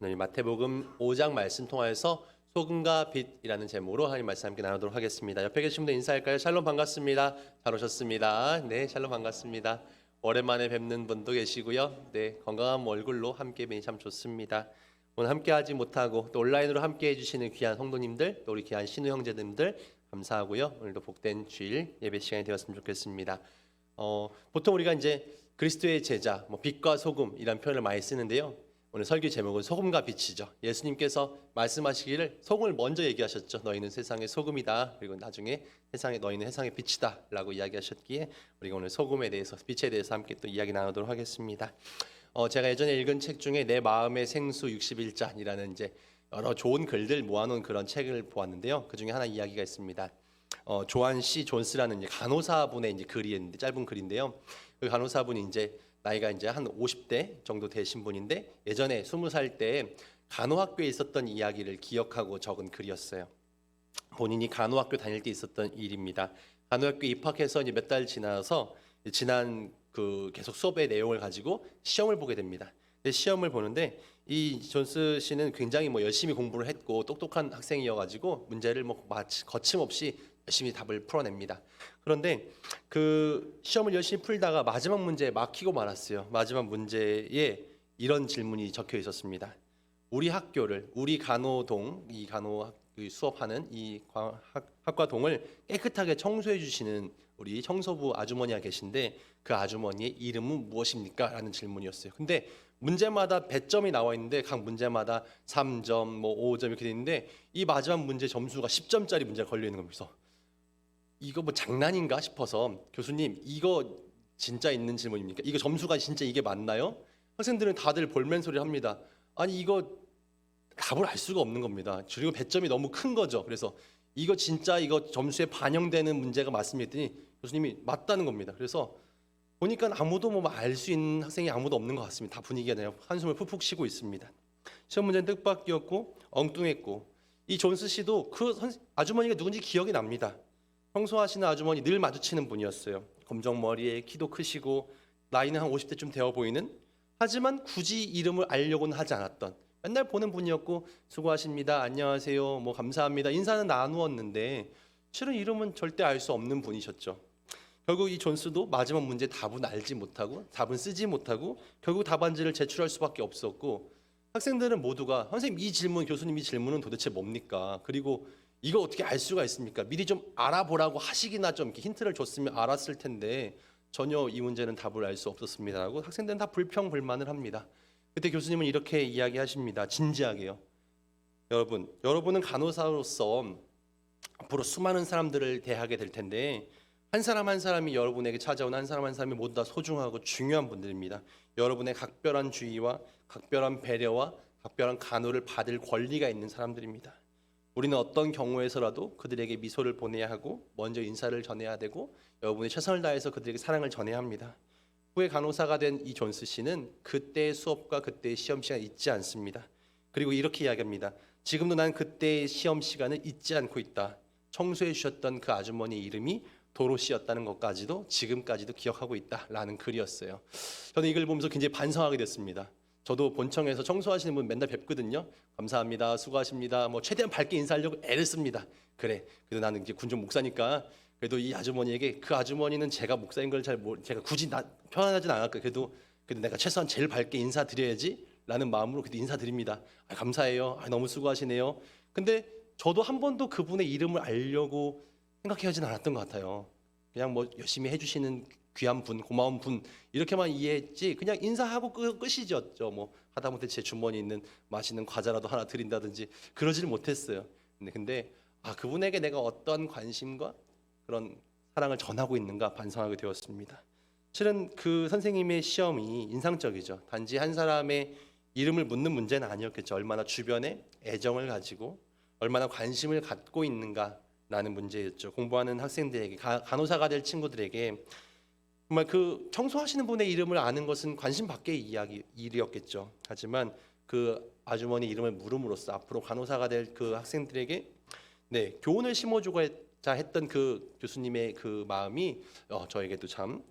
오늘 마태복음 5장 말씀 통하여서 소금과 빛이라는 제목으로 하나님 말씀 함께 나누도록 하겠습니다. 옆에 계신 분들 인사할까요? 샬롬 반갑습니다. 잘 오셨습니다. 네, 샬롬 반갑습니다. 오랜만에 뵙는 분도 계시고요. 네, 건강한 얼굴로 함께 뵈니 참 좋습니다. 오늘 함께하지 못하고 또 온라인으로 함께해 주시는 귀한 성도님들, 또 우리 귀한 신우 형제님들 감사하고요. 오늘도 복된 주일 예배 시간이 되었으면 좋겠습니다. 보통 우리가 이제 그리스도의 제자, 빛과 소금이라는 표현을 많이 쓰는데요. 오늘 설교 제목은 소금과 빛이죠. 예수님께서 말씀하시기를 소금을 먼저 얘기하셨죠. 너희는 세상의 소금이다. 그리고 나중에 너희는 세상의 빛이다 라고 이야기하셨기에 우리가 오늘 소금에 대해서, 빛에 대해서 함께 또 이야기 나누도록 하겠습니다. 제가 예전에 읽은 책 중에 내 마음의 생수 61잔이라는 이제 여러 좋은 글들 모아놓은 그런 책을 보았는데요. 그 중에 하나 이야기가 있습니다. 조한 C 존스라는 간호사분의 이제 글이 있는데, 짧은 글인데요. 그 간호사분이 이제 나이가 이제 한 50대 정도 되신 분인데, 예전에 20살 때 간호학교에 있었던 이야기를 기억하고 적은 글이었어요. 본인이 간호학교 다닐 때 있었던 일입니다. 간호학교 입학해서 이제 몇 달 지나서 지난 그 계속 수업의 내용을 가지고 시험을 보게 됩니다. 시험을 보는데 이 존스 씨는 굉장히 열심히 공부를 했고 똑똑한 학생이어가지고 문제를 거침없이 열심히 답을 풀어냅니다. 그런데 그 시험을 열심히 풀다가 마지막 문제에 막히고 말았어요. 마지막 문제에 이런 질문이 적혀 있었습니다. 우리 학교를, 우리 간호동, 이 간호 수업하는 이 학과동을 깨끗하게 청소해 주시는 우리 청소부 아주머니가 계신데 그 아주머니의 이름은 무엇입니까? 라는 질문이었어요. 근데 문제마다 배점이 나와 있는데 각 문제마다 3점, 5점 이렇게 돼 있는데 이 마지막 문제 점수가 10점짜리 문제가 걸려 있는 겁니다. 이거 장난인가 싶어서 교수님 이거 진짜 있는 질문입니까? 이거 점수가 진짜 이게 맞나요? 학생들은 다들 볼멘소리를 합니다. 아니 이거 답을 알 수가 없는 겁니다. 그리고 배점이 너무 큰 거죠. 그래서 이거 진짜 이거 점수에 반영되는 문제가 맞습니까? 했더니 교수님이 맞다는 겁니다. 그래서 보니까 아무도 알 수 있는 학생이 아무도 없는 것 같습니다. 다 분위기가 그냥 한숨을 푹푹 쉬고 있습니다. 시험 문제는 뜻밖이었고 엉뚱했고 이 존스 씨도 그 아주머니가 누군지 기억이 납니다. 청소하시는 아주머니 늘 마주치는 분이었어요. 검정 머리에 키도 크시고 나이는 한 50대쯤 되어 보이는, 하지만 굳이 이름을 알려고는 하지 않았던, 맨날 보는 분이었고 수고하십니다, 안녕하세요, 감사합니다 인사는 나누었는데 실은 이름은 절대 알 수 없는 분이셨죠. 결국 이 존스도 마지막 문제 답은 알지 못하고 답은 쓰지 못하고 결국 답안지를 제출할 수밖에 없었고, 학생들은 모두가 선생님 이 질문, 교수님 이 질문은 도대체 뭡니까? 그리고 이거 어떻게 알 수가 있습니까? 미리 좀 알아보라고 하시기나 좀 이렇게 힌트를 줬으면 알았을 텐데 전혀 이 문제는 답을 알 수 없었습니다라고 학생들은 다 불평불만을 합니다. 그때 교수님은 이렇게 이야기하십니다. 진지하게요. 여러분은 간호사로서 앞으로 수많은 사람들을 대하게 될 텐데 한 사람 한 사람이 여러분에게 찾아온 한 사람 한 사람이 모두 다 소중하고 중요한 분들입니다. 여러분의 각별한 주의와 각별한 배려와 각별한 간호를 받을 권리가 있는 사람들입니다. 우리는 어떤 경우에서라도 그들에게 미소를 보내야 하고 먼저 인사를 전해야 되고 여러분이 최선을 다해서 그들에게 사랑을 전해야 합니다. 후에 간호사가 된 이 존스 씨는 그때의 수업과 그때의 시험 시간을 잊지 않습니다. 그리고 이렇게 이야기합니다. 지금도 난 그때의 시험 시간을 잊지 않고 있다. 청소해 주셨던 그 아주머니 이름이 도로시였다는 것까지도 지금까지도 기억하고 있다라는 글이었어요. 저는 이걸 보면서 굉장히 반성하게 됐습니다. 저도 본청에서 청소하시는 분 맨날 뵙거든요. 감사합니다, 수고하십니다. 최대한 밝게 인사하려고 애를 씁니다. 그래도 나는 이제 군종 목사니까 그래도 이 아주머니에게, 그 아주머니는 제가 목사인 걸 제가 굳이 표현하진 않았고 그래도 내가 최소한 제일 밝게 인사드려야지라는 마음으로 그래도 인사드립니다. 감사해요. 너무 수고하시네요. 근데 저도 한 번도 그분의 이름을 알려고 생각해하진 않았던 것 같아요. 그냥 열심히 해주시는 귀한 분, 고마운 분 이렇게만 이해했지 그냥 인사하고 끝이었죠. 하다못해 제 주머니에 있는 맛있는 과자라도 하나 드린다든지 그러지를 못했어요. 근데 그분에게 내가 어떤 관심과 그런 사랑을 전하고 있는가 반성하게 되었습니다. 실은 그 선생님의 시험이 인상적이죠. 단지 한 사람의 이름을 묻는 문제는 아니었겠죠. 얼마나 주변에 애정을 가지고 얼마나 관심을 갖고 있는가라는 문제였죠. 공부하는 학생들에게, 간호사가 될 친구들에게 정말 그 청소하시는 분의 이름을 아는 것은 관심 밖의 일이었겠죠. 하지만 그 아주머니 이름을 물음으로써 앞으로 간호사가 될 그 학생들에게 교훈을 심어주고자 했던 그 교수님의 그 마음이 저에게도 참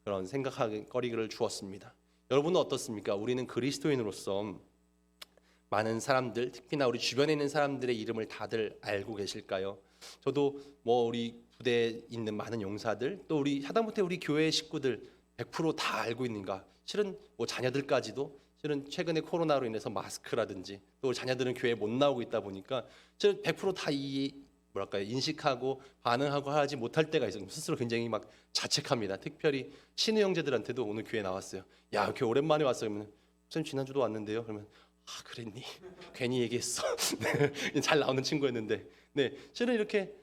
그런 생각할 거리를 주었습니다. 여러분은 어떻습니까? 우리는 그리스도인으로서 많은 사람들, 특히나 우리 주변에 있는 사람들의 이름을 다들 알고 계실까요? 저도 뭐 우리 부대에 있는 많은 용사들, 또 우리 하다못해 우리 교회 식구들 100%다 알고 있는가? 실은 뭐 자녀들까지도 실은 최근에 코로나로 인해서 마스크라든지 또 자녀들은 교회에 못 나오고 있다 보니까 실은 100%다 이 뭐랄까요, 인식하고 반응하고 하지 못할 때가 있어요. 스스로 굉장히 막 자책합니다. 특별히 신우 형제들한테도 오늘 교회 나왔어요. 야, 교회 오랜만에 왔어요. 그러면 선생님 지난주도 왔는데요. 그러면 아, 그랬니? 괜히 얘기했어. 네, 잘 나오는 친구였는데, 네, 실은 이렇게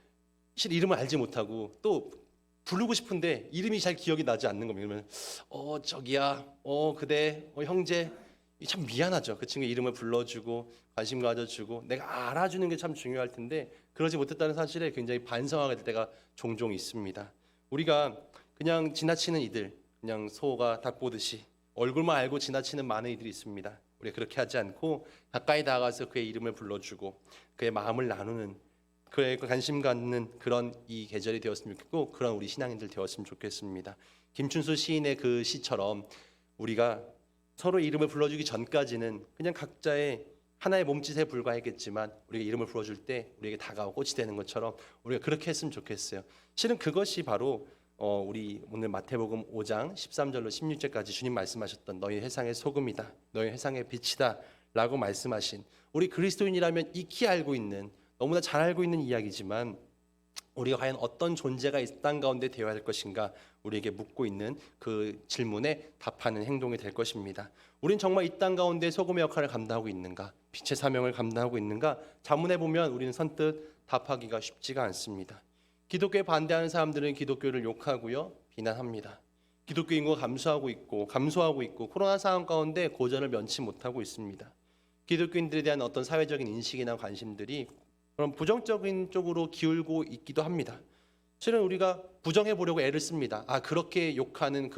실 이름을 알지 못하고 또 부르고 싶은데 이름이 잘 기억이 나지 않는 겁니다. 그러면 저기야, 그대, 형제. 참 미안하죠. 그 친구 이름을 불러주고 관심 가져주고 내가 알아주는 게 참 중요할 텐데 그러지 못했다는 사실에 굉장히 반성하게 될 때가 종종 있습니다. 우리가 그냥 지나치는 이들, 그냥 소가 닭 보듯이 얼굴만 알고 지나치는 많은 이들이 있습니다. 우리가 그렇게 하지 않고 가까이 다가가서 그의 이름을 불러주고 그의 마음을 나누는, 그의 관심 갖는 그런 이 계절이 되었으면 좋겠고, 그런 우리 신앙인들 되었으면 좋겠습니다. 김춘수 시인의 그 시처럼 우리가 서로 이름을 불러주기 전까지는 그냥 각자의 하나의 몸짓에 불과했겠지만 우리가 이름을 불러줄 때 우리에게 다가오고 꽃이 되는 것처럼 우리가 그렇게 했으면 좋겠어요. 실은 그것이 바로 우리 오늘 마태복음 5장 13절로 16절까지 주님 말씀하셨던 너희 세상의 소금이다, 너희 세상의 빛이다 라고 말씀하신, 우리 그리스도인이라면 익히 알고 있는, 너무나 잘 알고 있는 이야기지만 우리가 과연 어떤 존재가 이 땅 가운데 되어야 할 것인가 우리에게 묻고 있는 그 질문에 답하는 행동이 될 것입니다. 우린 정말 이 땅 가운데 소금의 역할을 감당하고 있는가, 빛의 사명을 감당하고 있는가 자문해 보면 우리는 선뜻 답하기가 쉽지가 않습니다. 기독교에 반대하는 사람들은 기독교를 욕하고요, 비난합니다. 기독교 인구가 감소하고 있고 코로나 상황 가운데 고전을 면치 못하고 있습니다. 기독교인들에 대한 어떤 사회적인 인식이나 관심들이 그런 부정적인 쪽으로 기울고 있기도 합니다. 실은 우리가 부정해 보려고 애를 씁니다. 그렇게 욕하는,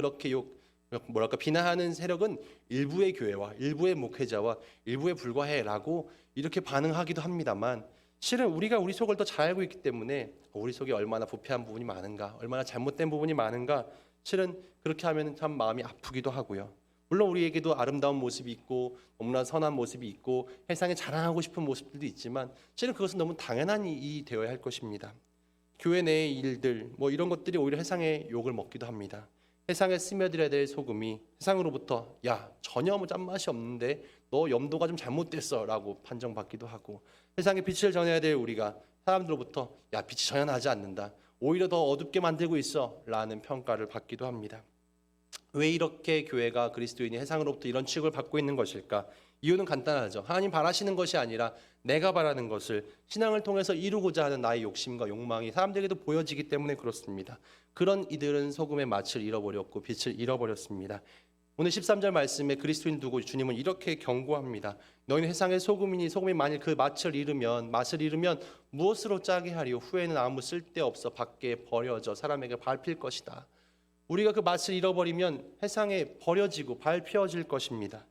비난하는 세력은 일부의 교회와 일부의 목회자와 일부에 불과해라고 이렇게 반응하기도 합니다만, 실은 우리가 우리 속을 더 잘 알고 있기 때문에 우리 속에 얼마나 부패한 부분이 많은가, 얼마나 잘못된 부분이 많은가, 실은 그렇게 하면 참 마음이 아프기도 하고요. 물론 우리에게도 아름다운 모습이 있고 너무나 선한 모습이 있고 세상에 자랑하고 싶은 모습들도 있지만 실은 그것은 너무 당연한 일이 되어야 할 것입니다. 교회 내의 일들 이런 것들이 오히려 세상의 욕을 먹기도 합니다. 세상에 스며들어야 될 소금이 세상으로부터 야, 전혀 짠맛이 없는데 너 염도가 좀 잘못됐어 라고 판정받기도 하고, 세상에 빛을 전해야 될 우리가 사람들로부터 야, 빛이 전혀 나지 않는다, 오히려 더 어둡게 만들고 있어 라는 평가를 받기도 합니다. 왜 이렇게 교회가, 그리스도인이 세상으로부터 이런 취급을 받고 있는 것일까? 이유는 간단하죠. 하나님 바라시는 것이 아니라 내가 바라는 것을 신앙을 통해서 이루고자 하는 나의 욕심과 욕망이 사람들에게도 보여지기 때문에 그렇습니다. 그런 이들은 소금의 맛을 잃어버렸고 빛을 잃어버렸습니다. 오늘 13절 말씀에 그리스도인 두고 주님은 이렇게 경고합니다. 너희는 세상의 소금이니 소금이 만일 그 맛을 잃으면 무엇으로 짜게 하리요? 후에는 아무 쓸데없어 밖에 버려져 사람에게 밟힐 것이다. 우리가 그 맛을 잃어버리면 세상에 버려지고 밟혀질 것입니다.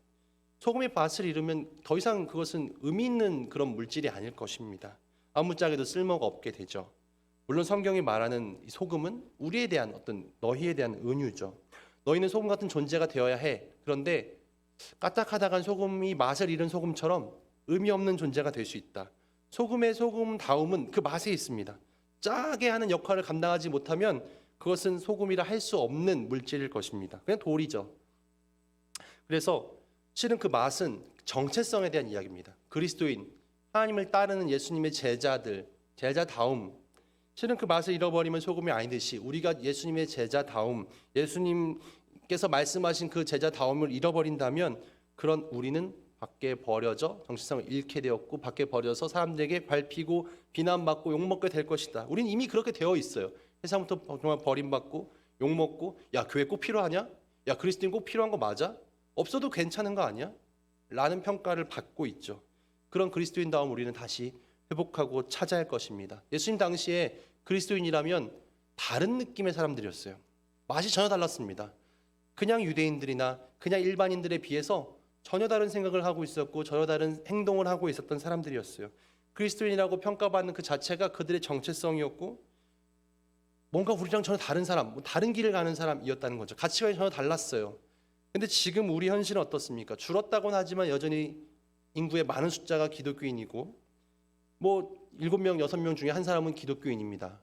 소금의 맛을 잃으면 더 이상 그것은 의미 있는 그런 물질이 아닐 것입니다. 아무짝에도 쓸모가 없게 되죠. 물론 성경이 말하는 이 소금은 우리에 대한 어떤 너희에 대한 은유죠. 너희는 소금 같은 존재가 되어야 해. 그런데 까딱하다간 소금이 맛을 잃은 소금처럼 의미 없는 존재가 될 수 있다. 소금의 소금다움은 그 맛에 있습니다. 짜게 하는 역할을 감당하지 못하면 그것은 소금이라 할 수 없는 물질일 것입니다. 그냥 돌이죠. 그래서 실은 그 맛은 정체성에 대한 이야기입니다. 그리스도인, 하나님을 따르는 예수님의 제자다움, 실은 그 맛을 잃어버리면 소금이 아니듯이 우리가 예수님의 제자다움, 예수님께서 말씀하신 그 제자다움을 잃어버린다면 그런 우리는 밖에 버려져 정체성을 잃게 되었고 밖에 버려서 사람들에게 밟히고 비난받고 욕먹게 될 것이다. 우리는 이미 그렇게 되어 있어요. 세상부터 정말 버림받고 욕먹고, 야, 교회 꼭 필요하냐? 야, 그리스도인 꼭 필요한 거 맞아? 없어도 괜찮은 거 아니야? 라는 평가를 받고 있죠. 그런 그리스도인다움 우리는 다시 회복하고 찾아야 할 것입니다. 예수님 당시에 그리스도인이라면 다른 느낌의 사람들이었어요. 맛이 전혀 달랐습니다. 그냥 유대인들이나 그냥 일반인들에 비해서 전혀 다른 생각을 하고 있었고 전혀 다른 행동을 하고 있었던 사람들이었어요. 그리스도인이라고 평가받는 그 자체가 그들의 정체성이었고 뭔가 우리랑 전혀 다른 사람, 다른 길을 가는 사람이었다는 거죠. 가치관이 전혀 달랐어요. 근데 지금 우리 현실은 어떻습니까? 줄었다고는 하지만 여전히 인구의 많은 숫자가 기독교인이고 뭐 7명, 6명 중에 한 사람은 기독교인입니다.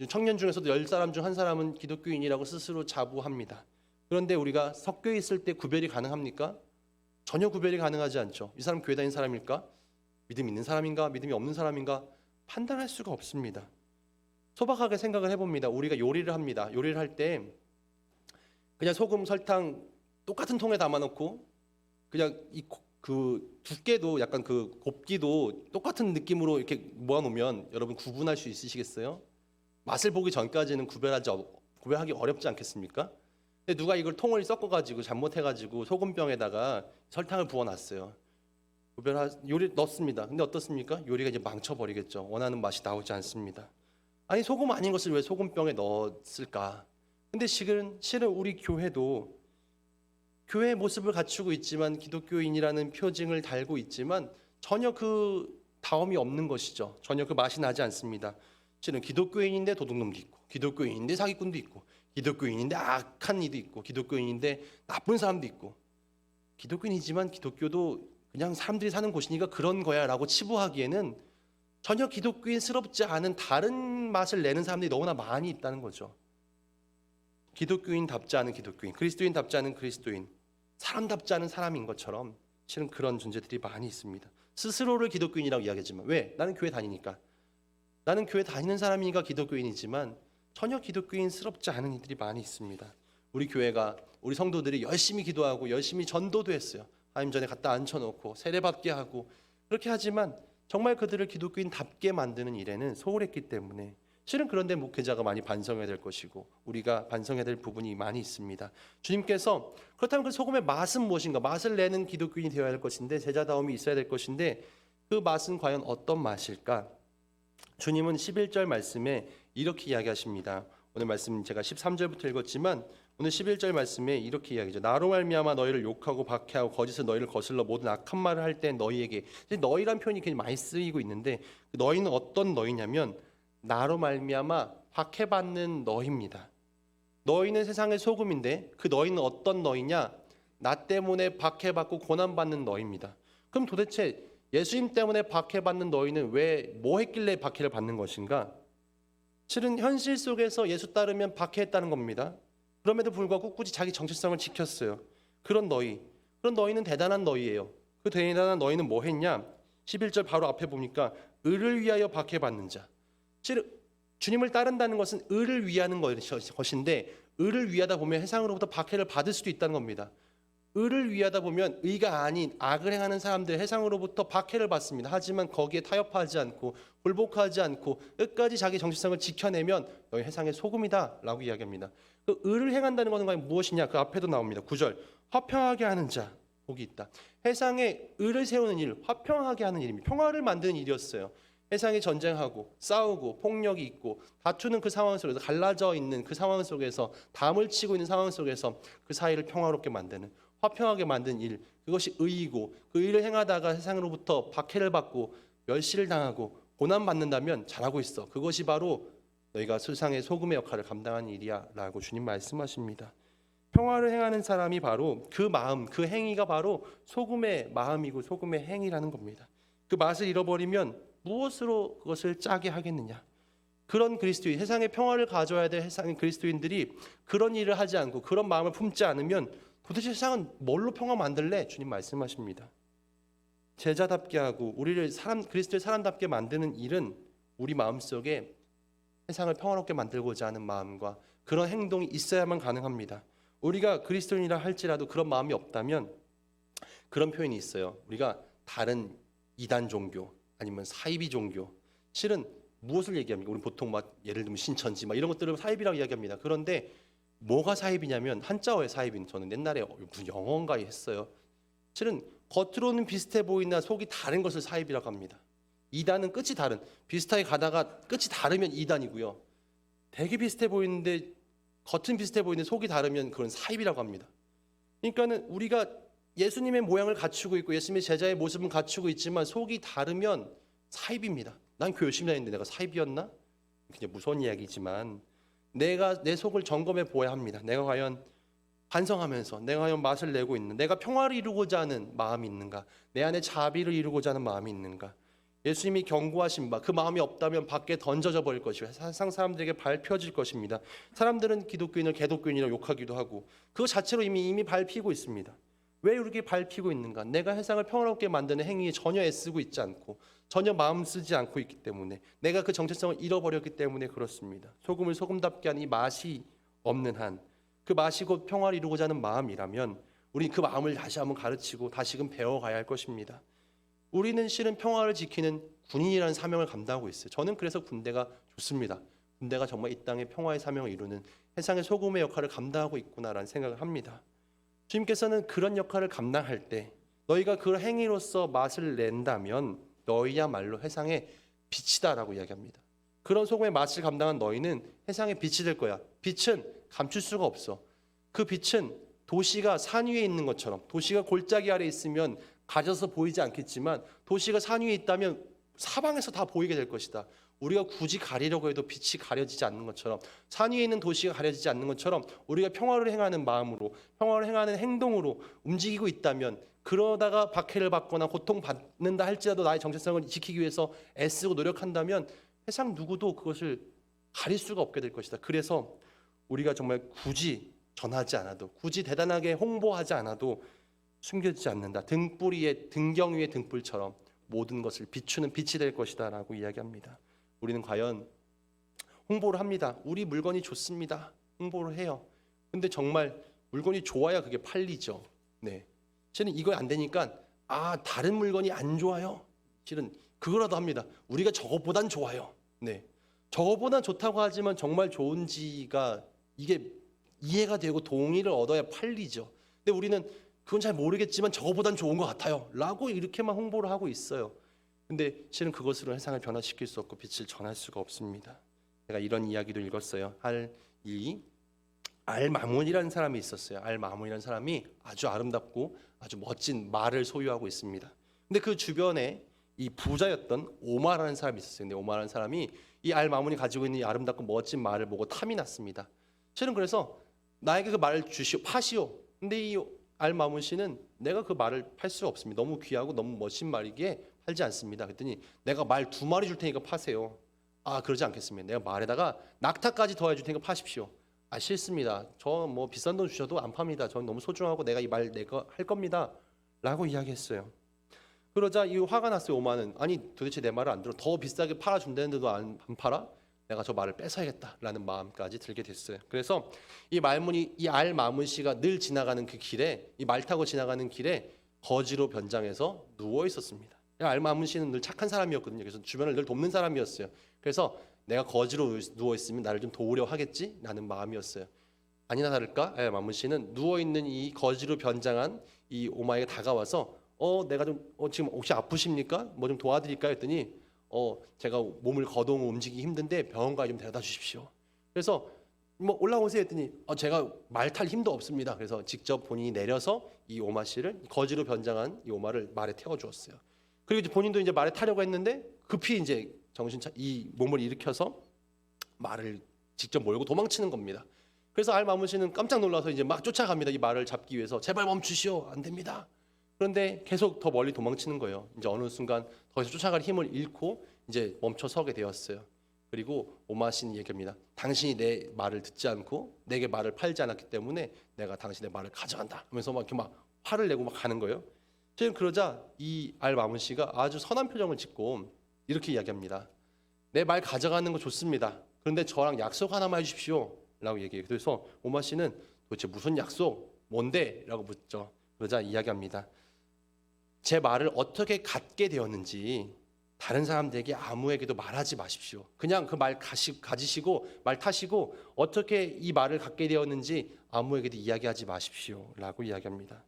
청년 중에서도 10사람 중 한 사람은 기독교인이라고 스스로 자부합니다. 그런데 우리가 섞여 있을 때 구별이 가능합니까? 전혀 구별이 가능하지 않죠. 이 사람 교회 다니는 사람일까? 믿음 있는 사람인가? 믿음이 없는 사람인가? 판단할 수가 없습니다. 소박하게 생각을 해봅니다. 우리가 요리를 합니다. 요리를 할 때 그냥 소금, 설탕 똑같은 통에 담아놓고 그냥 그 두께도 약간 그 곱기도 똑같은 느낌으로 이렇게 모아놓으면 여러분 구분할 수 있으시겠어요? 맛을 보기 전까지는 구별하기 어렵지 않겠습니까? 근데 누가 이걸 통을 섞어가지고 잘못해가지고 소금병에다가 설탕을 부어놨어요. 요리 넣습니다. 근데 어떻습니까? 요리가 이제 망쳐버리겠죠. 원하는 맛이 나오지 않습니다. 아니 소금 아닌 것을 왜 소금병에 넣었을까? 근데 실은 우리 교회도 교회의 모습을 갖추고 있지만 기독교인이라는 표징을 달고 있지만 전혀 그 다움이 없는 것이죠. 전혀 그 맛이 나지 않습니다. 실은 기독교인인데 도둑놈도 있고 기독교인인데 사기꾼도 있고 기독교인인데 악한 이도 있고 기독교인인데 나쁜 사람도 있고 기독교인이지만 기독교도 그냥 사람들이 사는 곳이니까 그런 거야 라고 치부하기에는 전혀 기독교인스럽지 않은 다른 맛을 내는 사람들이 너무나 많이 있다는 거죠. 기독교인답지 않은 기독교인, 그리스도인답지 않은 그리스도인, 사람답지 않은 사람인 것처럼 실은 그런 존재들이 많이 있습니다. 스스로를 기독교인이라고 이야기하지만 왜? 나는 교회 다니니까. 나는 교회 다니는 사람이니까 기독교인이지만 전혀 기독교인스럽지 않은 이들이 많이 있습니다. 우리 교회가 우리 성도들이 열심히 기도하고 열심히 전도도 했어요. 하나님 전에 갖다 앉혀놓고 세례받게 하고 그렇게 하지만 정말 그들을 기독교인답게 만드는 일에는 소홀했기 때문에 실은 그런데 목회자가 많이 반성해야 될 것이고 우리가 반성해야 될 부분이 많이 있습니다. 주님께서 그렇다면 그 소금의 맛은 무엇인가? 맛을 내는 기독교인이 되어야 할 것인데 제자다움이 있어야 될 것인데 그 맛은 과연 어떤 맛일까? 주님은 11절 말씀에 이렇게 이야기하십니다. 오늘 말씀 제가 13절부터 읽었지만 오늘 11절 말씀에 이렇게 이야기죠. 나로 말미암아 너희를 욕하고 박해하고 거짓으로 너희를 거슬러 모든 악한 말을 할 때 너희에게 너희란 표현이 굉장히 많이 쓰이고 있는데 너희는 어떤 너희냐면 나로 말미암아 박해받는 너희입니다. 너희는 세상의 소금인데 그 너희는 어떤 너희냐? 나 때문에 박해받고 고난받는 너희입니다. 그럼 도대체 예수님 때문에 박해받는 너희는 왜 뭐 했길래 박해를 받는 것인가? 실은 현실 속에서 예수 따르면 박해했다는 겁니다. 그럼에도 불구하고 굳이 자기 정체성을 지켰어요. 그런 너희는 대단한 너희예요. 그 대단한 너희는 뭐 했냐? 11절 바로 앞에 보니까 의를 위하여 박해받는 자. 실은 주님을 따른다는 것은 의를 위하는 것인데 의를 위하다 보면 세상으로부터 박해를 받을 수도 있다는 겁니다. 의를 위하다 보면 의가 아닌 악을 행하는 사람들 세상으로부터 박해를 받습니다. 하지만 거기에 타협하지 않고 굴복하지 않고 끝까지 자기 정체성을 지켜내면 너희 세상의 소금이다 라고 이야기합니다. 그 의를 행한다는 것은 과연 무엇이냐? 그 앞에도 나옵니다. 9절 화평하게 하는 자 복이 있다. 세상에 의를 세우는 일, 화평하게 하는 일입니다. 평화를 만드는 일이었어요. 세상이 전쟁하고 싸우고 폭력이 있고 다투는 그 상황 속에서 갈라져 있는 그 상황 속에서 담을 치고 있는 상황 속에서 그 사이를 평화롭게 만드는 화평하게 만든 일, 그것이 의이고 그 일을 행하다가 세상으로부터 박해를 받고 멸시를 당하고 고난받는다면 잘하고 있어. 그것이 바로 너희가 세상의 소금의 역할을 감당하는 일이야 라고 주님 말씀하십니다. 평화를 행하는 사람이 바로 그 마음, 그 행위가 바로 소금의 마음이고 소금의 행위라는 겁니다. 그 맛을 잃어버리면 무엇으로 그것을 짜게 하겠느냐? 그런 그리스도인, 세상에 평화를 가져야 될 세상의 그리스도인들이 그런 일을 하지 않고 그런 마음을 품지 않으면 도대체 세상은 뭘로 평화 만들래? 주님 말씀하십니다. 제자답게 하고 우리를 그리스도의 사람답게 만드는 일은 우리 마음속에 세상을 평화롭게 만들고자 하는 마음과 그런 행동이 있어야만 가능합니다. 우리가 그리스도인이라 할지라도 그런 마음이 없다면 그런 표현이 있어요. 우리가 다른 이단 종교 아니면 사이비 종교 실은 무엇을 얘기합니까? 우리 보통 막 예를 들면 신천지 막 이런 것들을 사이비라고 이야기합니다. 그런데 뭐가 사이비냐면 한자어의 사이비는 저는 옛날에 무슨 영어인가 했어요. 실은 겉으로는 비슷해 보이나 속이 다른 것을 사이비라고 합니다. 이단은 끝이 다른, 비슷하게 가다가 끝이 다르면 이단이고요. 되게 비슷해 보이는데 겉은 비슷해 보이는데 속이 다르면 그건 사이비라고 합니다. 그러니까는 우리가 예수님의 모양을 갖추고 있고 예수님의 제자의 모습은 갖추고 있지만 속이 다르면 사이비입니다. 난 교회 열심히 다니는데 내가 사이비였나? 그냥 무서운 이야기지만 내 속을 점검해 보아야 합니다. 내가 과연 반성하면서 내가 과연 맛을 내고 있는, 내가 평화를 이루고자 하는 마음이 있는가, 내 안에 자비를 이루고자 하는 마음이 있는가. 예수님이 경고하신 바 그 마음이 없다면 밖에 던져져 버릴 것이고 세상 사람들에게 밟혀질 것입니다. 사람들은 기독교인을 개독교인이라고 욕하기도 하고 그거 자체로 이미 밟히고 있습니다. 왜 이렇게 밟히고 있는가? 내가 세상을 평화롭게 만드는 행위에 전혀 애쓰고 있지 않고 전혀 마음 쓰지 않고 있기 때문에, 내가 그 정체성을 잃어버렸기 때문에 그렇습니다. 소금을 소금답게 한 이 맛이 없는 한, 그 맛이 곧 평화를 이루고자 하는 마음이라면 우리 그 마음을 다시 한번 가르치고 다시금 배워가야 할 것입니다. 우리는 실은 평화를 지키는 군인이라는 사명을 감당하고 있어요. 저는 그래서 군대가 좋습니다. 군대가 정말 이 땅의 평화의 사명을 이루는 세상의 소금의 역할을 감당하고 있구나라는 생각을 합니다. 주님께서는 그런 역할을 감당할 때 너희가 그 행위로서 맛을 낸다면 너희야말로 세상의 빛이다라고 이야기합니다. 그런 소금의 맛을 감당한 너희는 세상의 빛이 될 거야. 빛은 감출 수가 없어. 그 빛은 도시가 산 위에 있는 것처럼, 도시가 골짜기 아래에 있으면 가져서 보이지 않겠지만 도시가 산 위에 있다면 사방에서 다 보이게 될 것이다. 우리가 굳이 가리려고 해도 빛이 가려지지 않는 것처럼, 산 위에 있는 도시가 가려지지 않는 것처럼 우리가 평화를 행하는 마음으로, 평화를 행하는 행동으로 움직이고 있다면, 그러다가 박해를 받거나 고통받는다 할지라도 나의 정체성을 지키기 위해서 애쓰고 노력한다면 세상 누구도 그것을 가릴 수가 없게 될 것이다. 그래서 우리가 정말 굳이 전하지 않아도, 굳이 대단하게 홍보하지 않아도 숨겨지지 않는다. 등불 위에, 등경 위에 등불처럼 모든 것을 비추는 빛이 될 것이다 라고 이야기합니다. 우리는 과연 홍보를 합니다. 우리 물건이 좋습니다. 홍보를 해요. 근데 정말 물건이 좋아야 그게 팔리죠. 네. 실은 이거 안 되니까 다른 물건이 안 좋아요. 실은 그거라도 합니다. 우리가 저것보단 좋아요. 네. 저것보단 좋다고 하지만 정말 좋은지가 이게 이해가 되고 동의를 얻어야 팔리죠. 근데 우리는 그건 잘 모르겠지만 저거보단 좋은 것 같아요 라고 이렇게만 홍보를 하고 있어요. 근데 실은 그것으로 세상을 변화시킬 수 없고 빛을 전할 수가 없습니다. 제가 이런 이야기도 읽었어요. 알마문이라는 사람이 있었어요. 알마문이라는 사람이 아주 아름답고 아주 멋진 말을 소유하고 있습니다. 근데 그 주변에 이 부자였던 오마라는 사람이 있었어요. 근데 오마라는 사람이 이 알마문이 가지고 있는 이 아름답고 멋진 말을 보고 탐이 났습니다. 실은 그래서 나에게 그 말을 파시오. 근데 이 알마문 씨는 내가 그 말을 팔 수가 없습니다. 너무 귀하고 너무 멋진 말이기에 팔지 않습니다. 그랬더니 내가 말 2마리 줄 테니까 파세요. 그러지 않겠습니다. 내가 말에다가 낙타까지 더해 줄 테니까 파십시오. 싫습니다. 저 뭐 비싼 돈 주셔도 안 팝니다. 저는 너무 소중하고 내가 이 말 내가 할 겁니다 라고 이야기했어요. 그러자 이 화가 났어요. 오마는. 아니 도대체 내 말을 안 들어, 더 비싸게 팔아준다는데도 안 팔아? 내가 저 말을 뺏어야겠다라는 마음까지 들게 됐어요. 그래서 이 알마문 씨가 늘 지나가는 그 길에, 이 말 타고 지나가는 길에 거지로 변장해서 누워 있었습니다. 알마문 씨는 늘 착한 사람이었거든요. 그래서 주변을 늘 돕는 사람이었어요. 그래서 내가 거지로 누워 있으면 나를 좀 도우려 하겠지라는 마음이었어요. 아니나 다를까 알마문 씨는 누워 있는 이 거지로 변장한 이 오마에게 다가와서 내가 좀 지금 혹시 아프십니까? 뭐 좀 도와드릴까요? 했더니 제가 몸을 거동 움직이기 힘든데 병원까지 좀 데려다 주십시오. 그래서 뭐 올라오세요 했더니 제가 말 탈 힘도 없습니다. 그래서 직접 본인이 내려서 이 오마 씨를, 거지로 변장한 이 오마를 말에 태워 주었어요. 그리고 이제 본인도 이제 말에 타려고 했는데 급히 이제 이 몸을 일으켜서 말을 직접 몰고 도망치는 겁니다. 그래서 알마문 씨는 깜짝 놀라서 이제 막 쫓아갑니다. 이 말을 잡기 위해서. 제발 멈추시오. 안 됩니다. 그런데 계속 더 멀리 도망치는 거예요. 이제 어느 순간 더 이상 쫓아갈 힘을 잃고 이제 멈춰 서게 되었어요. 그리고 오마 씨는 얘기합니다. 당신이 내 말을 듣지 않고 내게 말을 팔지 않았기 때문에 내가 당신의 말을 가져간다 하면서 막 이렇게 막 화를 내고 막 가는 거예요. 지금 그러자 이 알마문 씨가 아주 선한 표정을 짓고 이렇게 이야기합니다. 내 말 가져가는 거 좋습니다. 그런데 저랑 약속 하나만 해주십시오 라고 얘기해요. 그래서 오마 씨는 도대체 무슨 약속? 뭔데? 라고 묻죠. 그러자 이야기합니다. 제 말을 어떻게 갖게 되었는지 다른 사람들에게 아무에게도 말하지 마십시오. 그냥 그 말 가지시고 말 타시고 어떻게 이 말을 갖게 되었는지 아무에게도 이야기하지 마십시오 라고 이야기합니다.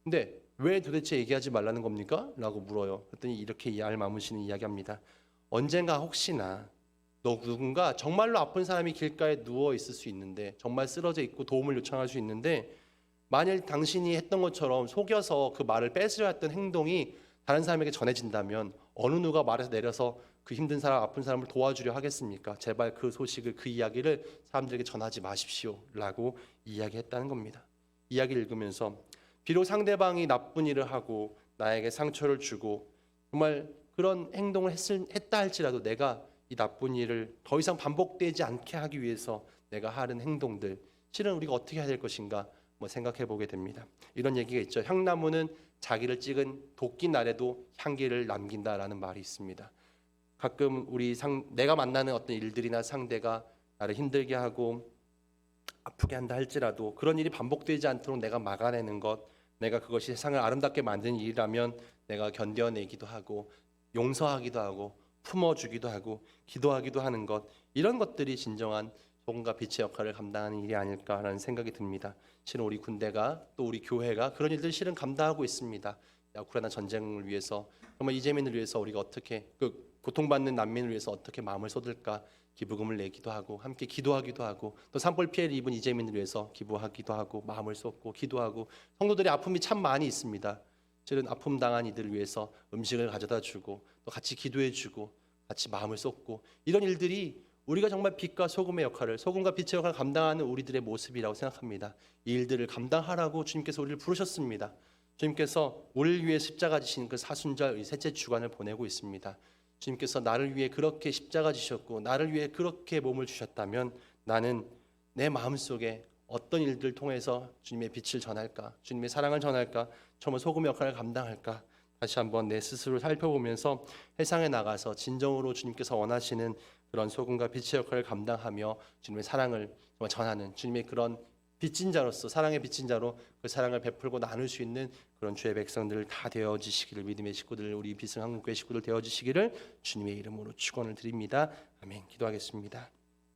근데 왜 도대체 얘기하지 말라는 겁니까? 라고 물어요. 그랬더니 이렇게 이 알마문 씨는 이야기합니다. 언젠가 혹시나 누군가 정말로 아픈 사람이 길가에 누워 있을 수 있는데, 정말 쓰러져 있고 도움을 요청할 수 있는데, 만일 당신이 했던 것처럼 속여서 그 말을 뺏으려 했던 행동이 다른 사람에게 전해진다면 어느 누가 말에서 내려서 그 힘든 사람, 아픈 사람을 도와주려 하겠습니까? 제발 그 소식을, 그 이야기를 사람들에게 전하지 마십시오 라고 이야기했다는 겁니다. 이야기를 읽으면서 비록 상대방이 나쁜 일을 하고 나에게 상처를 주고 정말 그런 행동을 했다 할지라도 내가 이 나쁜 일을 더 이상 반복되지 않게 하기 위해서 내가 하는 행동들, 실은 우리가 어떻게 해야 될 것인가 생각해 보게 됩니다. 이런 얘기가 있죠. 향나무는 자기를 찍은 도끼 날에도 향기를 남긴다라는 말이 있습니다. 가끔 내가 만나는 어떤 일들이나 상대가 나를 힘들게 하고 아프게 한다 할지라도 그런 일이 반복되지 않도록 내가 막아내는 것, 내가 그것이 세상을 아름답게 만드는 일이라면 내가 견뎌내기도 하고 용서하기도 하고 품어주기도 하고 기도하기도 하는 것, 이런 것들이 진정한 소금과 빛의 역할을 감당하는 일이 아닐까라는 생각이 듭니다. 실은 우리 군대가 또 우리 교회가 그런 일들 실은 감당하고 있습니다. 우크라이나 전쟁을 위해서 정말 이재민을 위해서 우리가 어떻게 고통받는 난민을 위해서 어떻게 마음을 쏟을까 기부금을 내기도 하고 함께 기도하기도 하고 또 산불 피해를 입은 이재민을 위해서 기부하기도 하고 마음을 쏟고 기도하고 성도들의 아픔이 참 많이 있습니다. 실은 아픔 당한 이들을 위해서 음식을 가져다 주고 또 같이 기도해 주고 같이 마음을 쏟고 이런 일들이 우리가 정말 빛과 소금의 역할을 소금과 빛의 역할을 감당하는 우리들의 모습이라고 생각합니다. 이 일들을 감당하라고 주님께서 우리를 부르셨습니다. 주님께서 우리를 위해 십자가 지신 그 사순절 셋째 주간을 보내고 있습니다. 주님께서 나를 위해 그렇게 십자가 지셨고 나를 위해 그렇게 몸을 주셨다면 나는 내 마음속에 어떤 일들 통해서 주님의 빛을 전할까, 주님의 사랑을 전할까, 정말 소금의 역할을 감당할까, 다시 한번 내 스스로를 살펴보면서 세상에 나가서 진정으로 주님께서 원하시는 그런 소금과 빛의 역할을 감당하며 주님의 사랑을 정말 전하는 주님의 그런 빚진 자로서 사랑의 빚진 자로 그 사랑을 베풀고 나눌 수 있는 그런 주의 백성들 다 되어지시기를, 믿음의 식구들, 우리 비승 한국교회 식구들 되어지시기를 주님의 이름으로 축원을 드립니다. 아멘. 기도하겠습니다.